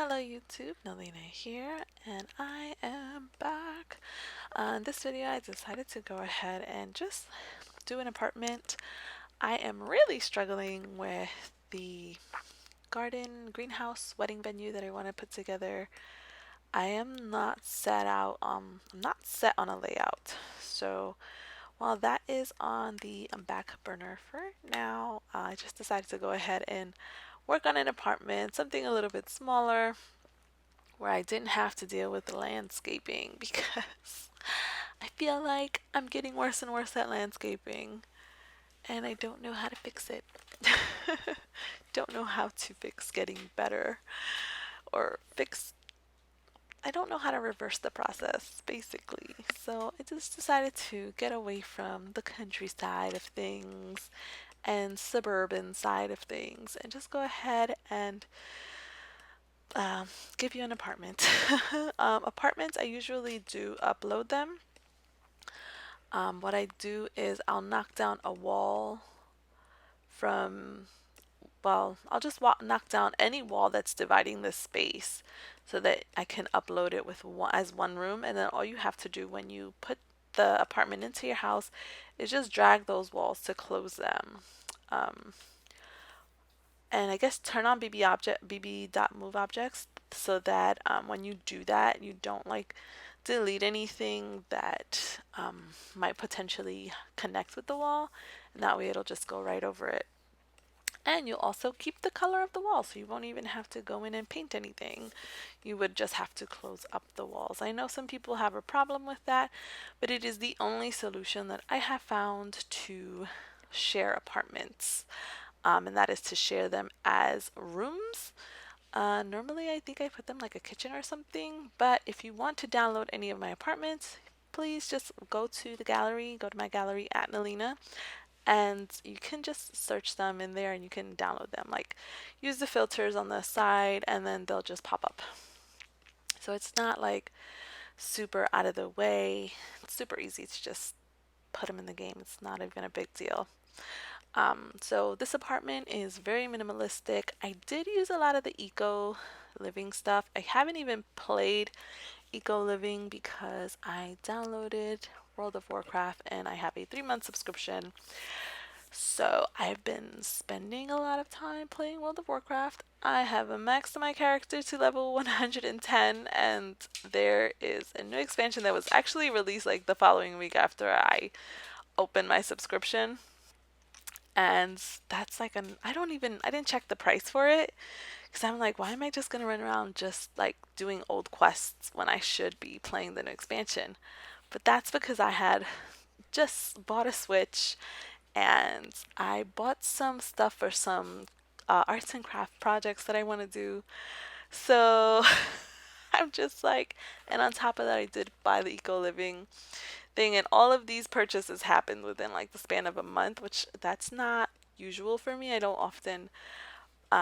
Hello YouTube, Nalina here, and I am back. In this video, I decided to go ahead and just do an apartment. I am really struggling with the garden, greenhouse, wedding venue that I want to put together. I am not I'm not set on a layout. So while that is on the back burner for now, I just decided to go ahead and work on an apartment, something a little bit smaller where I didn't have to deal with the landscaping because I feel like I'm getting worse and worse at landscaping and I don't know how to fix it. Don't know how to fix getting better or fix I don't know how to reverse the process basically. So I just decided to get away from the countryside of things and suburban side of things and just go ahead and um, give you an apartment. Apartments, I usually do upload them. What I do is I'll knock down a wall from, I'll just knock down any wall that's dividing this space so that I can upload it with as one room. And then all you have to do when you put the apartment into your house is just drag those walls to close them. Um, and I guess turn on bb.move objects so that when you do that, you don't like delete anything that might potentially connect with the wall, and that way it'll just go right over it. And you'll also keep the color of the wall, so you won't even have to go in and paint anything. You would just have to close up the walls. I know some people have a problem with that, but it is the only solution that I have found to share apartments, and that is to share them as rooms. Normally, I think I put them like a kitchen or something, but if you want to download any of my apartments, please just go to the gallery, go to my gallery at Nalina, and you can just search them in there and you can download them. Like, use the filters on the side and then they'll just pop up. So it's not like super out of the way. It's super easy to just put them in the game. It's not even a big deal. So this apartment is very minimalistic. I did use a lot of the eco living stuff. I haven't even played eco living because I downloaded World of Warcraft and I have a 3-month subscription. So I've been spending a lot of time playing World of Warcraft. I have maxed my character to level 110 and there is a new expansion that was actually released like the following week after I opened my subscription, and that's like I didn't check the price for it because I'm like, why am I just gonna run around just like doing old quests when I should be playing the new expansion? But that's because I had just bought a Switch and I bought some stuff for some arts and craft projects that I want to do. So I'm just like, and on top of that, I did buy the eco living thing, and all of these purchases happened within like the span of a month, which that's not usual for me. I don't often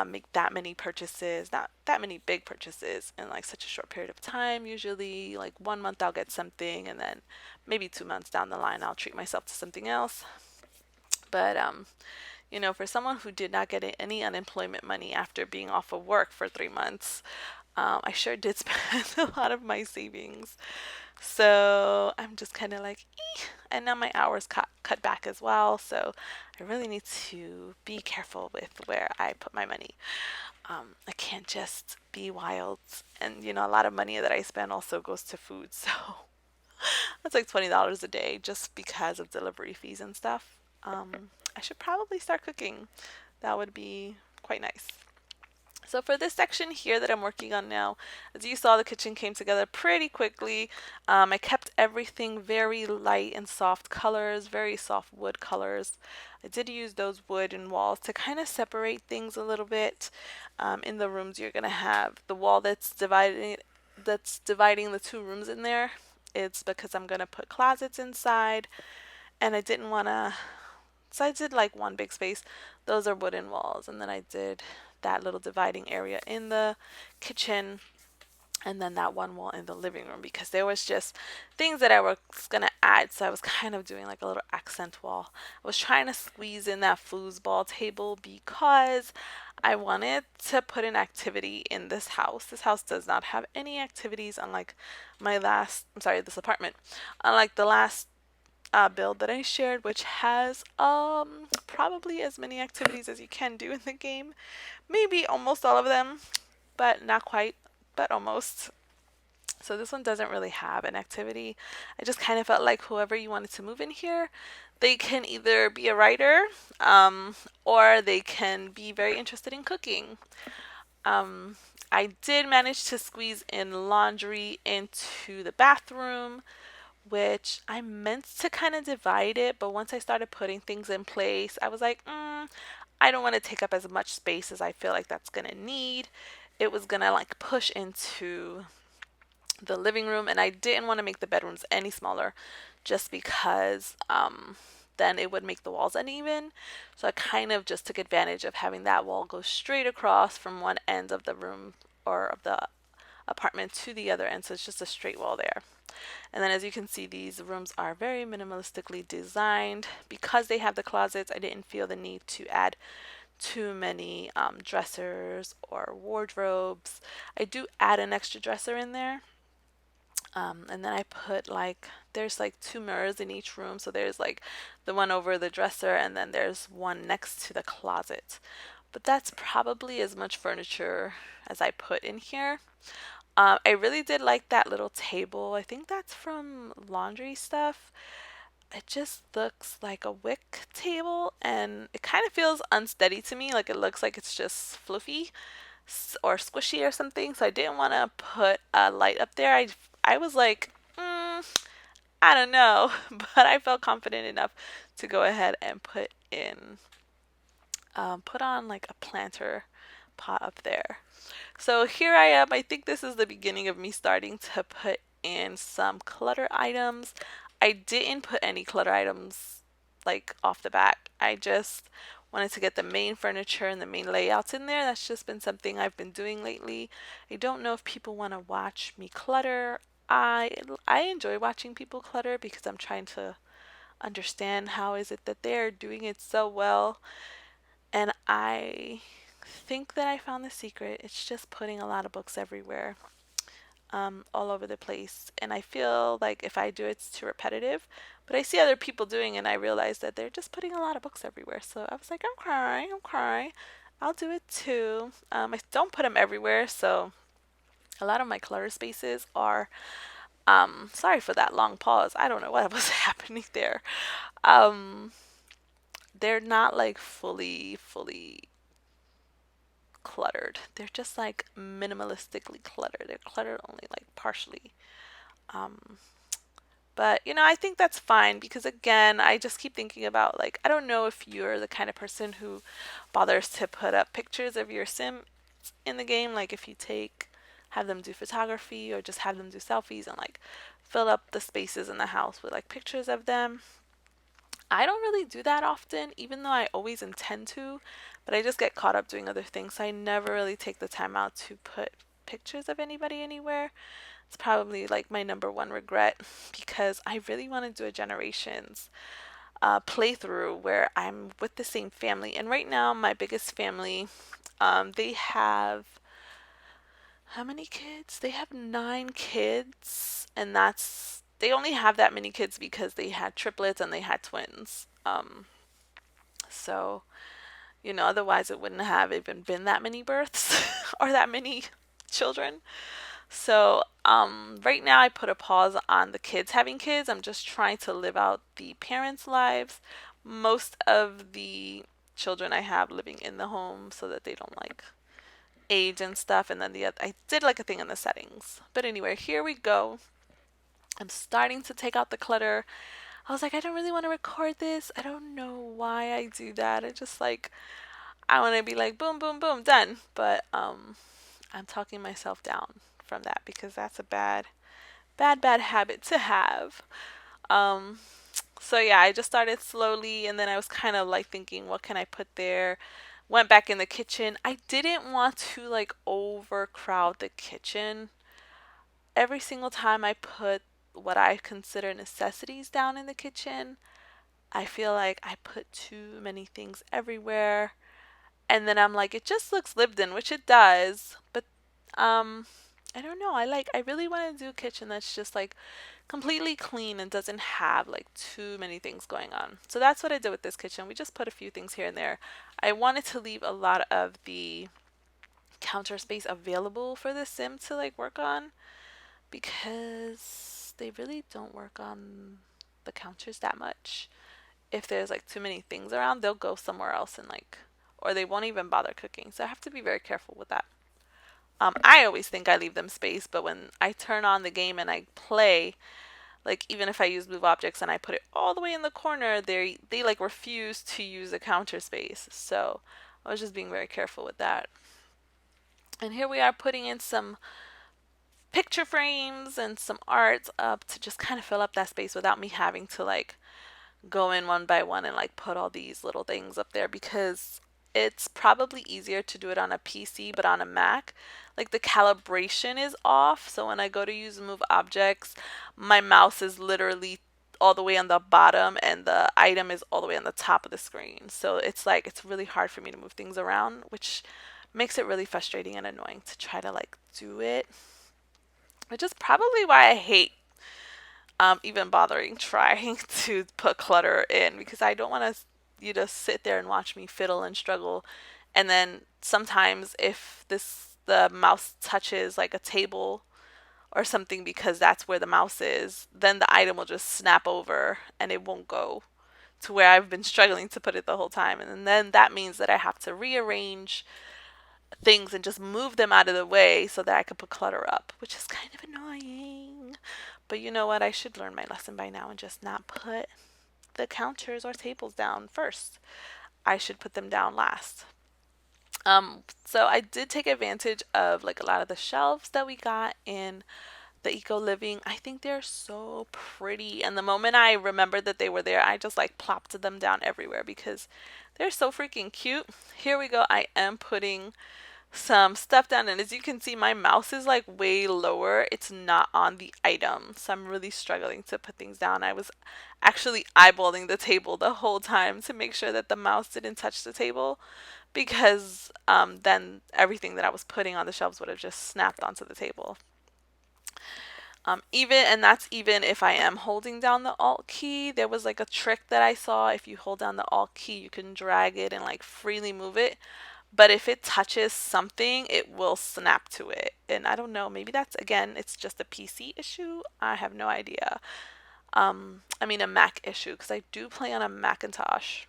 make that many purchases, not that many big purchases in like such a short period of time. Usually, like 1 month I'll get something, and then maybe 2 months down the line I'll treat myself to something else. But for someone who did not get any unemployment money after being off of work for 3 months, I sure did spend a lot of my savings. So I'm just kind of like, and now my hours cut back as well. So I really need to be careful with where I put my money. I can't just be wild. And, a lot of money that I spend also goes to food. So that's like $20 a day just because of delivery fees and stuff. I should probably start cooking. That would be quite nice. So for this section here that I'm working on now, as you saw, the kitchen came together pretty quickly. I kept everything very light and soft colors, very soft wood colors. I did use those wooden walls to kind of separate things a little bit. In the rooms, you're gonna have the wall that's dividing the two rooms in there. It's because I'm gonna put closets inside, and I didn't wanna. So I did like one big space. Those are wooden walls, and then I did that little dividing area in the kitchen. and then that one wall in the living room because there was just things that I was gonna add. So I was kind of doing like a little accent wall. I was trying to squeeze in that foosball table because I wanted to put an activity in this house. This house does not have any activities, unlike I'm sorry, this apartment. Unlike the last build that I shared, which has probably as many activities as you can do in the game. Maybe almost all of them, but not quite, but almost. So this one doesn't really have an activity. I just kind of felt like whoever you wanted to move in here, they can either be a writer, or they can be very interested in cooking. Um, I did manage to squeeze in laundry into the bathroom, which I meant to kind of divide it, but once I started putting things in place, I was like, I don't want to take up as much space as I feel like that's gonna need. It was gonna like push into the living room, and I didn't want to make the bedrooms any smaller just because then it would make the walls uneven. So I kind of just took advantage of having that wall go straight across from one end of the room or of the apartment to the other end. So it's just a straight wall there. And then as you can see, these rooms are very minimalistically designed. Because they have the closets, I didn't feel the need to add too many dressers or wardrobes. I do add an extra dresser in there. And then I put like, there's like two mirrors in each room. So there's like the one over the dresser, and then there's one next to the closet. But that's probably as much furniture as I put in here. I really did like that little table. I think that's from laundry stuff. It just looks like a wick table, and it kind of feels unsteady to me. Like it looks like it's just fluffy or squishy or something. So I didn't want to put a light up there. I was like, I don't know, but I felt confident enough to go ahead and put on like a planter pot up there. So here I am. I think this is the beginning of me starting to put in some clutter items. I didn't put any clutter items like off the bat. I just wanted to get the main furniture and the main layouts in there. That's just been something I've been doing lately. I don't know if people want to watch me clutter. I I enjoy watching people clutter because I'm trying to understand how is it that they're doing it so well. And I think that I found the secret. It's just putting a lot of books everywhere, all over the place. And I feel like if I do it, it's too repetitive. But I see other people doing it, and I realize that they're just putting a lot of books everywhere. So I was like, I'm crying, I'm crying. I'll do it too. I don't put them everywhere, so a lot of my clutter spaces are. Sorry for that long pause. I don't know what was happening there. Um, they're not like fully cluttered. They're just like minimalistically cluttered. They're cluttered only like partially. Um, but I think that's fine because again, I just keep thinking about like I don't know if you're the kind of person who bothers to put up pictures of your sim in the game, like if you have them do photography or just have them do selfies and like fill up the spaces in the house with like pictures of them. I don't really do that often, even though I always intend to, but I just get caught up doing other things. So I never really take the time out to put pictures of anybody anywhere. It's probably like my number one regret because I really want to do a generations playthrough where I'm with the same family. And right now, my biggest family, they have how many kids? They have 9 kids, and they only have that many kids because they had triplets and they had twins. So, otherwise it wouldn't have even been that many births or that many children. So, right now I put a pause on the kids having kids. I'm just trying to live out the parents' lives. Most of the children I have living in the home so that they don't like age and stuff. And then I did like a thing in the settings. But anyway, here we go. I'm starting to take out the clutter. I was like, I don't really want to record this. I don't know why I do that. I want to be like boom, boom, boom, done. But I'm talking myself down from that because that's a bad habit to have. Um, so yeah, I just started slowly, and then I was kind of like thinking, what can I put there? Went back in the kitchen. I didn't want to like overcrowd the kitchen. every single time I put what I consider necessities down in the kitchen, I feel like I put too many things everywhere. And then I'm like, it just looks lived in, which it does. But um, I don't know. I really want to do a kitchen that's just like completely clean and doesn't have like too many things going on. So that's what I did with this kitchen. We just put a few things here and there. I wanted to leave a lot of the counter space available for the sim to like work on because they really don't work on the counters that much. If there's like too many things around, they'll go somewhere else and like, or they won't even bother cooking. So I have to be very careful with that. I always think I leave them space, but when I turn on the game and I play, like even if I use move objects and I put it all the way in the corner, they like refuse to use the counter space. So I was just being very careful with that. And here we are putting in some picture frames and some art up to just kind of fill up that space without me having to like go in one by one and like put all these little things up there because it's probably easier to do it on a PC, but on a Mac, like the calibration is off. So when I go to use move objects, my mouse is literally all the way on the bottom and the item is all the way on the top of the screen. So it's like it's really hard for me to move things around, which makes it really frustrating and annoying to try to like do it. Which is probably why I hate even bothering trying to put clutter in because I don't want to you to sit there and watch me fiddle and struggle. And then sometimes if the mouse touches like a table or something because that's where the mouse is, then the item will just snap over and it won't go to where I've been struggling to put it the whole time. And then that means that I have to rearrange things and just move them out of the way so that I can put clutter up, which is kind of annoying. But you know what? I should learn my lesson by now and just not put the counters or tables down first. I should put them down last. So I did take advantage of like a lot of the shelves that we got in the eco living. I think they're so pretty. And the moment I remembered that they were there, I just like plopped them down everywhere because they're so freaking cute. Here we go. I am putting some stuff down, and as you can see my mouse is like way lower. It's not on the item, so I'm really struggling to put things down. I was actually eyeballing the table the whole time to make sure that the mouse didn't touch the table because then everything that I was putting on the shelves would have just snapped onto the table. That's even if I am holding down the alt key. There was like a trick that I saw. If you hold down the alt key, you can drag it and like freely move it. But if it touches something, it will snap to it. And I don't know, maybe that's again, it's just a PC issue. I have no idea. I mean a Mac issue because I do play on a Macintosh.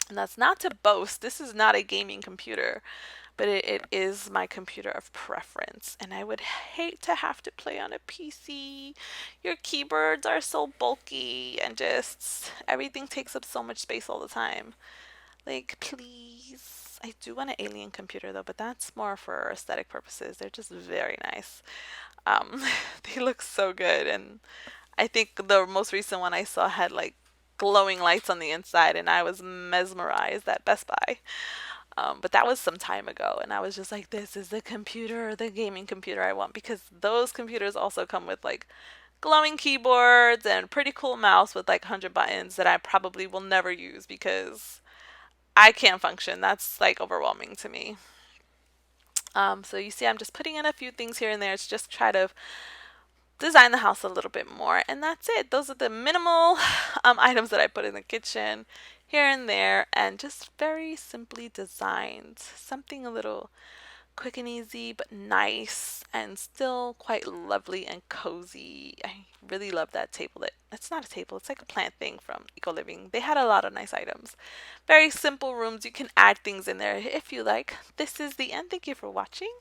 And that's not to boast. This is not a gaming computer, but it is my computer of preference. And I would hate to have to play on a PC. Your keyboards are so bulky and just everything takes up so much space all the time. Like, please. I do want an alien computer though, but that's more for aesthetic purposes. They're just very nice. Um, they look so good, and I think the most recent one I saw had like glowing lights on the inside, and I was mesmerized at Best Buy. But that was some time ago, and I was just like, this is the computer, the gaming computer I want, because those computers also come with like glowing keyboards and pretty cool mouse with like 100 buttons that I probably will never use because I can't function. That's like overwhelming to me. So you see, I'm just putting in a few things here and there to just try to design the house a little bit more. And that's it. Those are the minimal items that I put in the kitchen here and there and just very simply designed. Something a little quick and easy, but nice and still quite lovely and cozy. I really love that table. It's not a table, it's like a plant thing from Eco Living. They had a lot of nice items. Very simple rooms. You can add things in there if you like. This is the end. Thank you for watching.